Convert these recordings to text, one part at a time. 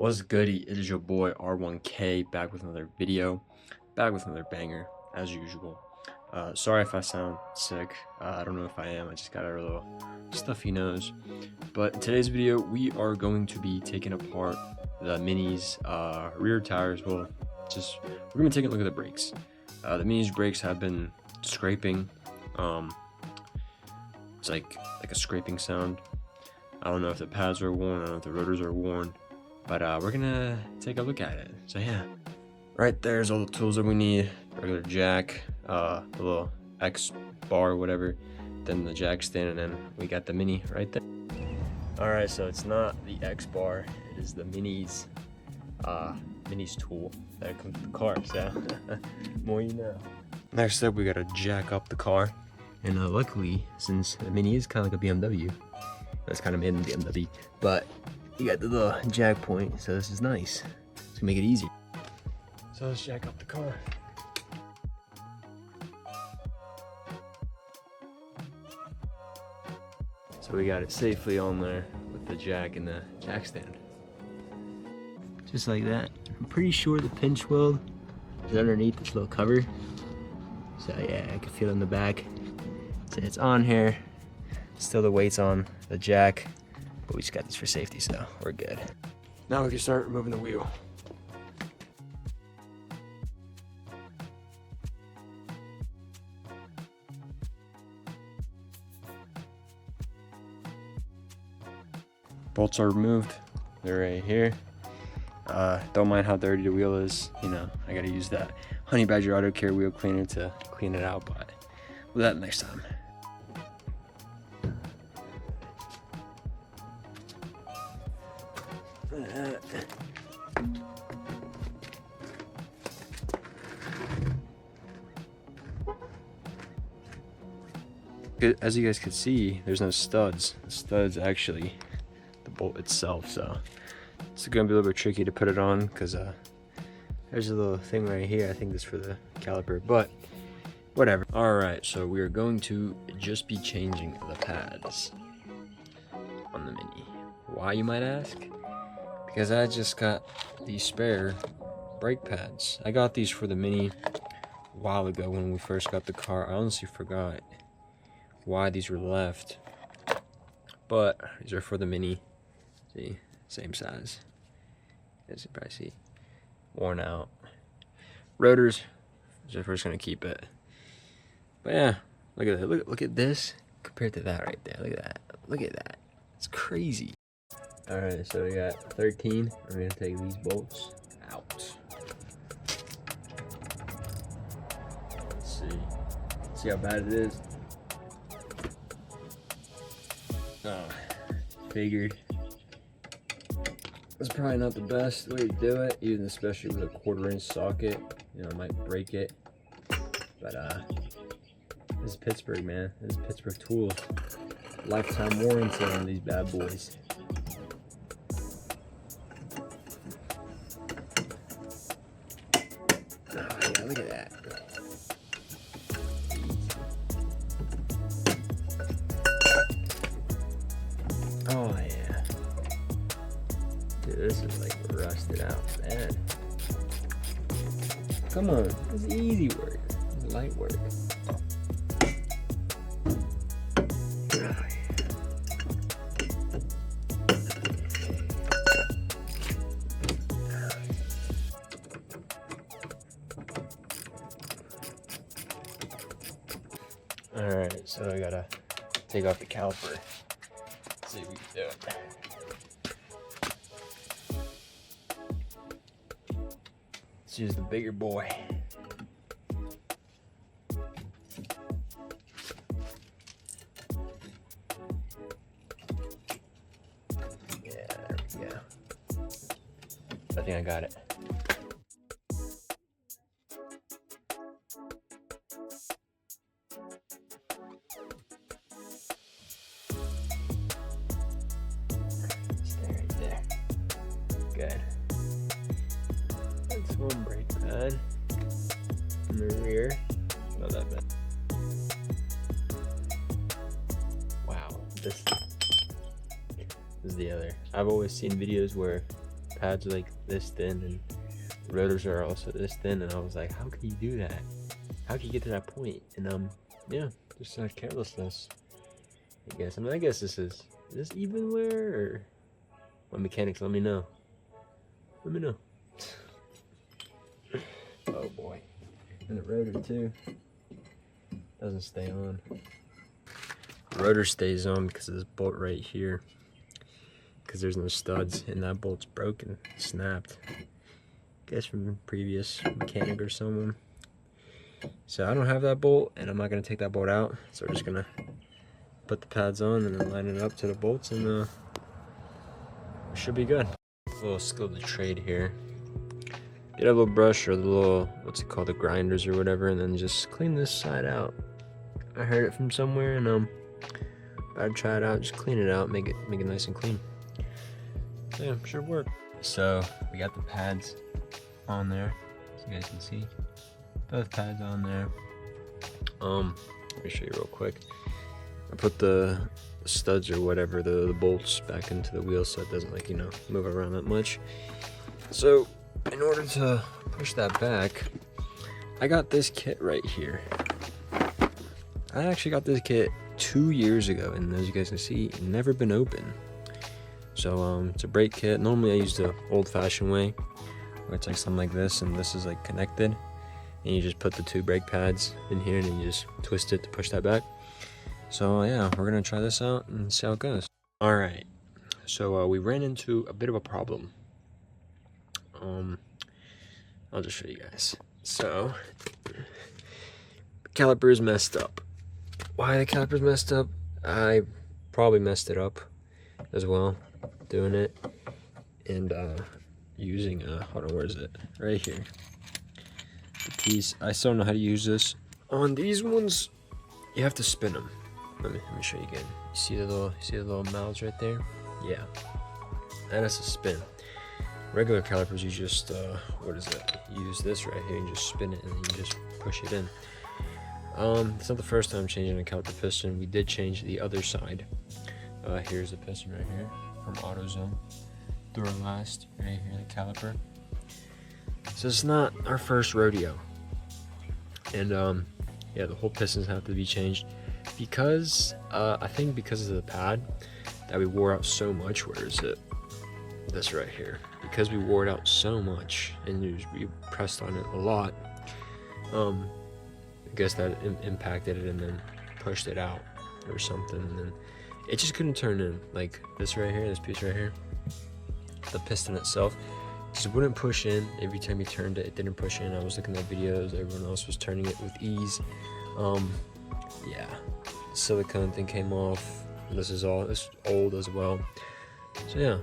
What's goody? It is your boy R1K back with another video, back with another banger as usual. Sorry if I sound sick. I don't know if I am. I just got a little stuffy nose. But in today's video, we are going to be taking apart the Mini's rear tires. Well, we're gonna take a look at the brakes. The Mini's brakes have been scraping. It's like a scraping sound. I don't know if the pads are worn. I don't know if the rotors are worn. But we're gonna take a look at it. So yeah, right there's all the tools that we need. Regular jack, the little X bar or whatever, then the jack stand, and then we got the Mini right there. All right, so it's not the X bar, it is the Mini's tool that comes with the car. So more you know. Next up, we gotta jack up the car, and luckily, since the Mini is kind of like a BMW, that's kind of made in BMW, but you got the little jack point, so this is nice. It's gonna make it easy. So let's jack up the car. So we got it safely on there with the jack and the jack stand. Just like that. I'm pretty sure the pinch weld is underneath this little cover. So yeah, I can feel it in the back. So it's on here. Still the weight's on the jack. But we just got this for safety, so we're good. Now we can start removing the wheel. Bolts are removed. They're right here. Don't mind how dirty the wheel is. You know, I gotta use that Honey Badger Auto Care wheel cleaner to clean it out, but we'll do that next time. As you guys can see, there's no studs. The stud's actually the bolt itself, so it's gonna be a little bit tricky to put it on because there's a little thing right here. I think this is for the caliper, but whatever. All right, so we are going to just be changing the pads on the Mini. Why, you might ask? Because I just got these spare brake pads. I got these for the Mini a while ago when we first got the car. I honestly forgot why these were left, but these are for the Mini. See, same size. As you can probably see, worn out. Rotors, so we're just gonna keep it. But yeah, look at that. Look at this compared to that right there. Look at that. Look at that. It's crazy. All right, so we got 13. We're gonna take these bolts out. Let's see. See how bad it is. Oh, figured. That's probably not the best way to do it, even especially with a 1/4-inch socket. You know, it might break it. But this is Pittsburgh, man. This is Pittsburgh tools. Lifetime warranty on these bad boys. Oh yeah, look at that. Oh yeah. Dude, this is like rusted out bad. Come on, it's easy work. It's light work. Oh, yeah. Alright, so I gotta take off the caliper. See if we can do it. Let's use the bigger boy. Yeah, there we go. I think I got it. Good. That's one brake pad in the rear. Not that bad. Wow, this is the other. I've always seen videos where pads are like this thin and the rotors are also this thin, and I was like, how can you do that? How can you get to that point? And yeah, just carelessness, I guess. I mean, I guess is this even wear, or my mechanics, let me know. Let me know. Oh boy. And the rotor too doesn't stay on. The rotor stays on because of this bolt right here, because there's no studs and that bolt's broken, snapped. I guess from previous mechanic or someone. So I don't have that bolt, and I'm not gonna take that bolt out. So we're just gonna put the pads on and then line it up to the bolts, and it should be good. A little skill of the trade here. Get a little brush or the little, what's it called, the grinders or whatever, and then just clean this side out. I heard it from somewhere, and about to try it out. Just clean it out, make it nice and clean. So yeah, should work. So we got the pads on there, as you guys can see. Both pads on there. Let me show you real quick. I put the studs or whatever, the bolts back into the wheel so it doesn't, like, you know, move around that much. So in order to push that back, I got this kit right here. I actually got this kit 2 years ago, and as you guys can see, never been open. So it's a brake kit. Normally I use the old-fashioned way, where it's like something like this, and this is like connected, and you just put the 2 brake pads in here, and then you just twist it to push that back. So yeah, we're gonna try this out and see how it goes. All right, so we ran into a bit of a problem. I'll just show you guys. So the caliper is messed up. Why the caliper's messed up? I probably messed it up as well doing it, and using hold on, where is it? Right here. The piece. I still don't know how to use this. On these ones, you have to spin them. Let me show you again. You see the little mouths right there? Yeah, that has to spin. Regular calipers, you just what is it? You use this right here and just spin it, and then you just push it in. It's not the first time changing a caliper piston. We did change the other side. Here's the piston right here from AutoZone. Duralast right here, the caliper. So it's not our first rodeo, and yeah, the whole pistons have to be changed because I think because of the pad that we wore out so much. Where is it? This right here. Because we wore it out so much and we pressed on it a lot, I guess that impacted it and then pushed it out or something, and then it just couldn't turn in. Like this right here, this piece right here, the piston itself just wouldn't push in. Every time you turned it, it didn't push in. I was looking at videos, everyone else was turning it with ease. Yeah, silicone thing came off. This is old as well. So yeah,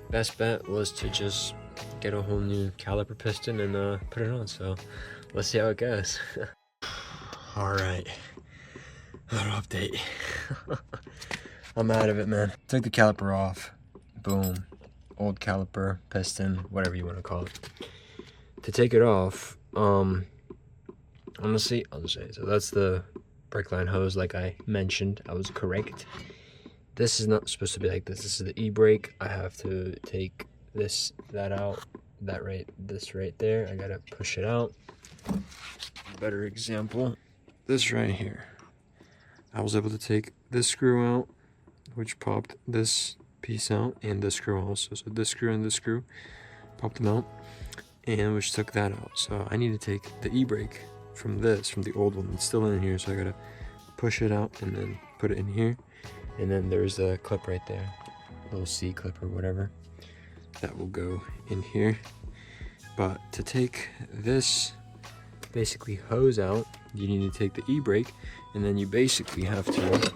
best bet was to just get a whole new caliper piston and put it on. So let's see how it goes. All right, another update. I'm out of it, man. Took the caliper off. Boom. Old caliper, piston, whatever you want to call it. To take it off, honestly, I'll just say it. So that's the brake line hose, like I mentioned. I was correct. This is not supposed to be like this. This is the e-brake. I have to take that out. This right there. I gotta push it out. Better example, this right here. I was able to take this screw out, which popped this piece out, and this screw also. So this screw and this screw popped them out, and which took that out. So I need to take the e-brake from the old one. It's still in here, so I gotta push it out and then put it in here. And then there's a clip right there, a little C clip or whatever, that will go in here. But to take this basically hose out, you need to take the e-brake, and then you basically have to, let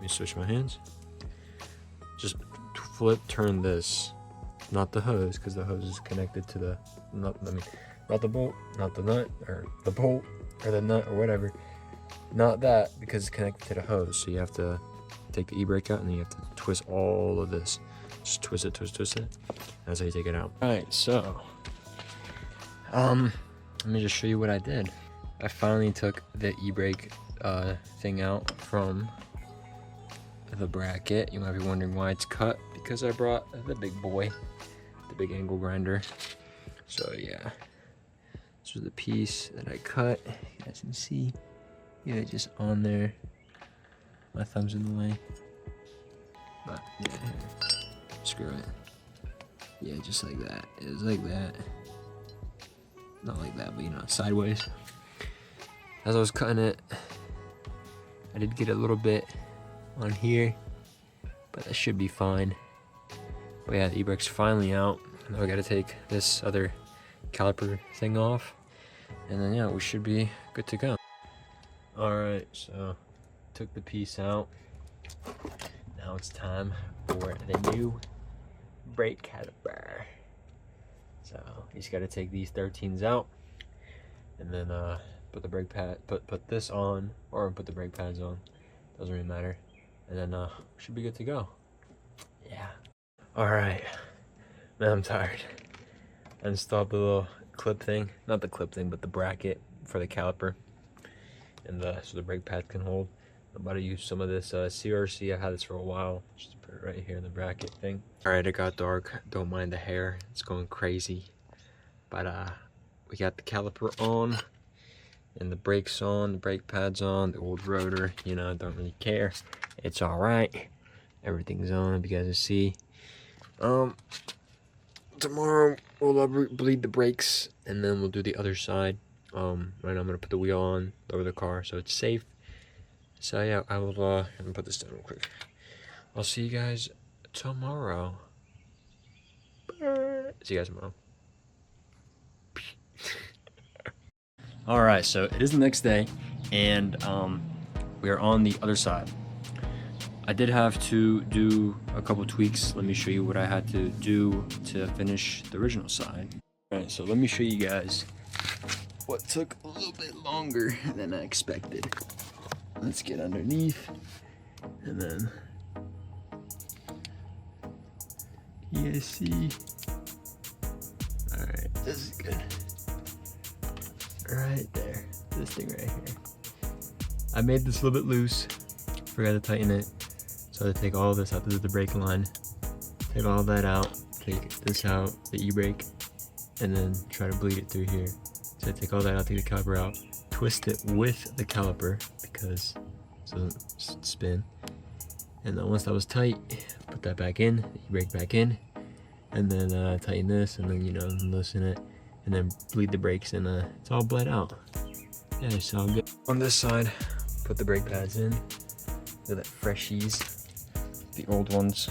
me switch my hands, just turn this, not the hose, because the hose is connected to the, not the bolt, not the nut, or the bolt, or the nut, or whatever. Not that, because it's connected to the hose, so you have to take the e-brake out, and then you have to twist all of this. Just twist it. That's how you take it out. Alright, so let me just show you what I did. I finally took the e-brake thing out from the bracket. You might be wondering why it's cut, because I brought the big boy the big angle grinder. So yeah, this was the piece that I cut. You guys can see, yeah, just on there. My thumb's in the way, but yeah, here. Screw it. Yeah, just like that. It was like that. Not like that, but you know, sideways. As I was cutting it, I did get a little bit on here, but that should be fine. But yeah, the e-brake's finally out. Now I gotta take this other caliper thing off, and then yeah, we should be good to go. Alright, so took the piece out. Now it's time for the new brake caliper. So you just gotta take these 13s out, and then put the brake pad, put this on, or put the brake pads on. Doesn't really matter. And then should be good to go. Yeah. All right. Man, I'm tired. I installed the little clip thing, not the clip thing, but the bracket for the caliper, and so the brake pad can hold. I'm about to use some of this CRC. I've had this for a while. Just put it right here in the bracket thing. All right, it got dark. Don't mind the hair. It's going crazy. But we got the caliper on, and the brakes on, the brake pads on, the old rotor. You know, I don't really care. It's all right. Everything's on, if you guys can see. Tomorrow we'll bleed the brakes, and then we'll do the other side. Right now I'm gonna put the wheel on, lower the car so it's safe. So yeah, I will let me put this down real quick. I'll see you guys tomorrow. See you guys tomorrow. All right, so it is the next day, and we are on the other side. I did have to do a couple tweaks. Let me show you what I had to do to finish the original side. All right, so let me show you guys what took a little bit longer than I expected. Let's get underneath, and then you guys see. All right, this is good. Right there, this thing right here. I made this a little bit loose, forgot to tighten it. So I take all this out, this is the brake line. Take all that out, take this out, the e-brake, and then try to bleed it through here. So I take all that out, take the caliper out, twist it with the caliper because it doesn't spin. And then once that was tight, put that back in, e-brake back in, and then tighten this, and then, you know, loosen it, and then bleed the brakes, and it's all bled out. Yeah, it's all good. On this side, put the brake pads in. Look at that freshies. The old ones,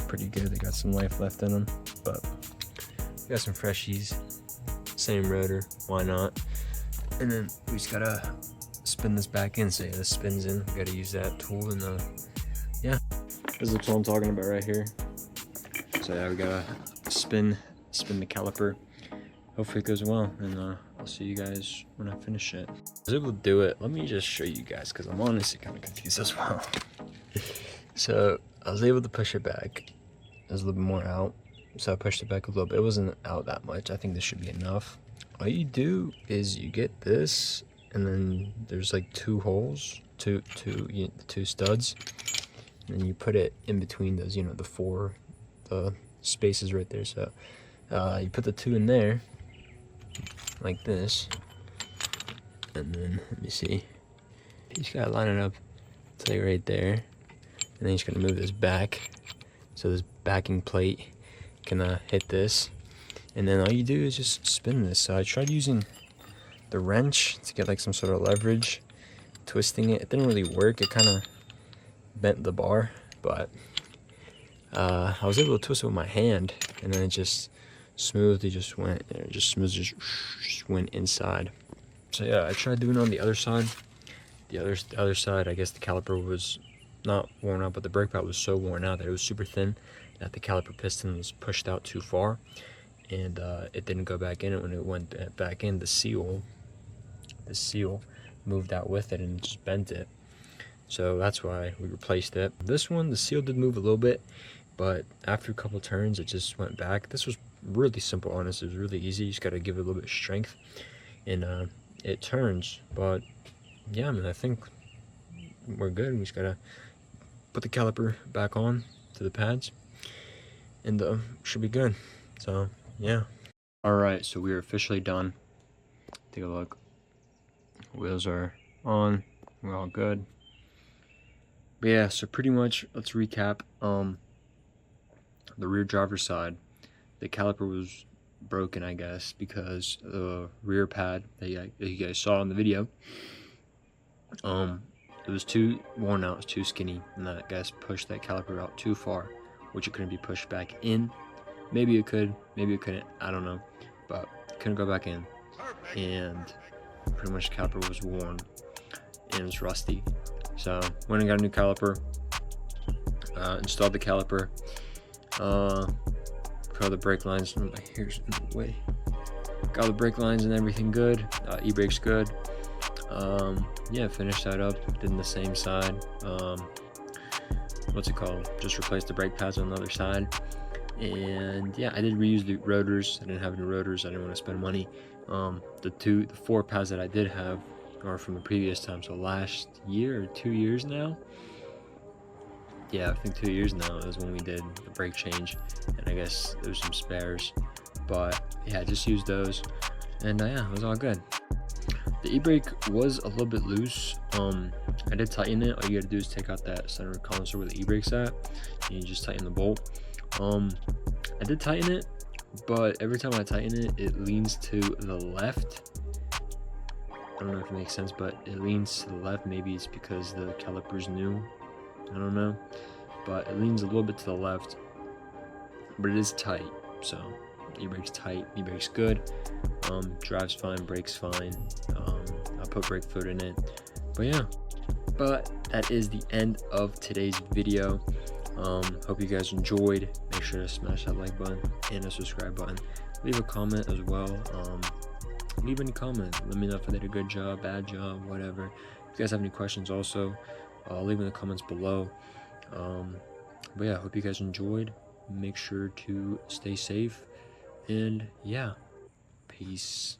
pretty good. They got some life left in them, but we got some freshies. Same rotor, why not? And then we just gotta spin this back in. So yeah, this spins in. We gotta use that tool, and yeah. This is what I'm talking about right here. So yeah, we gotta spin the caliper. Hopefully it goes well, and I'll see you guys when I finish it. I was able to do it. Let me just show you guys, because I'm honestly kind of confused as well. So I was able to push it back. It was a little bit more out, so I pushed it back a little bit. It wasn't out that much. I think this should be enough. All you do is you get this, and then there's like two holes, two studs, and you put it in between those, you know, the spaces right there. So you put the two in there like this, and then let me see, you just gotta line it up to like right there, and then you're just gonna move this back so this backing plate can hit this, and then all you do is just spin this. So I tried using the wrench to get like some sort of leverage, twisting it. It didn't really work. It kind of bent the bar, but I was able to twist it with my hand, and then it just smoothly just went, just went inside. So yeah, I tried doing it on the other side. The other side, I guess the caliper was not worn out, but the brake pad was so worn out that it was super thin that the caliper piston was pushed out too far, and it didn't go back in. And when it went back in, the seal moved out with it and just bent it. So that's why we replaced it. This one, the seal did move a little bit, but after a couple turns, it just went back. This was really simple, honestly. It was really easy. You just got to give it a little bit of strength, and it turns. But yeah, I mean, I think we're good. We just got to put the caliper back on to the pads, and should be good. So yeah. Alright, so we are officially done. Take a look. Wheels are on, we're all good. But yeah, so pretty much let's recap. The rear driver's side, the caliper was broken, I guess, because the rear pad that you guys saw in the video, it was too worn out, it was too skinny, and that guys pushed that caliper out too far, which it couldn't be pushed back in. Maybe it could, maybe it couldn't, I don't know, but it couldn't go back in, and pretty much the caliper was worn and it was rusty. So went and got a new caliper, installed the caliper, put all the brake lines, my hair's in the way, got all the brake lines and everything good, e-brake's good. Yeah, finished that up, did in the same side. What's it called, just replaced the brake pads on the other side. And yeah, I did reuse the rotors. I didn't have any rotors, I didn't want to spend money. The 4 pads that I did have are from the previous time, so last year or 2 years now. Yeah, I think 2 years now is when we did the brake change, and I guess there's some spares, but yeah, I just used those, and yeah, it was all good. The e-brake was a little bit loose. I did tighten it. All you gotta do is take out that center console where the e-brake's at, and you just tighten the bolt. I did tighten it, but every time I tighten it, it leans to the left. I don't know if it makes sense, but it leans to the left. Maybe it's because the caliper's new, I don't know, but it leans a little bit to the left, but it is tight. So e-brake's tight, e-brake's good, drives fine, brakes fine. I put brake fluid in it, but yeah. But that is the end of today's video. Hope you guys enjoyed. Make sure to smash that like button and the subscribe button. Leave a comment as well. Leave any comment. Let me know if I did a good job, bad job, whatever. If you guys have any questions also, leave in the comments below. But yeah, hope you guys enjoyed. Make sure to stay safe, and yeah, peace.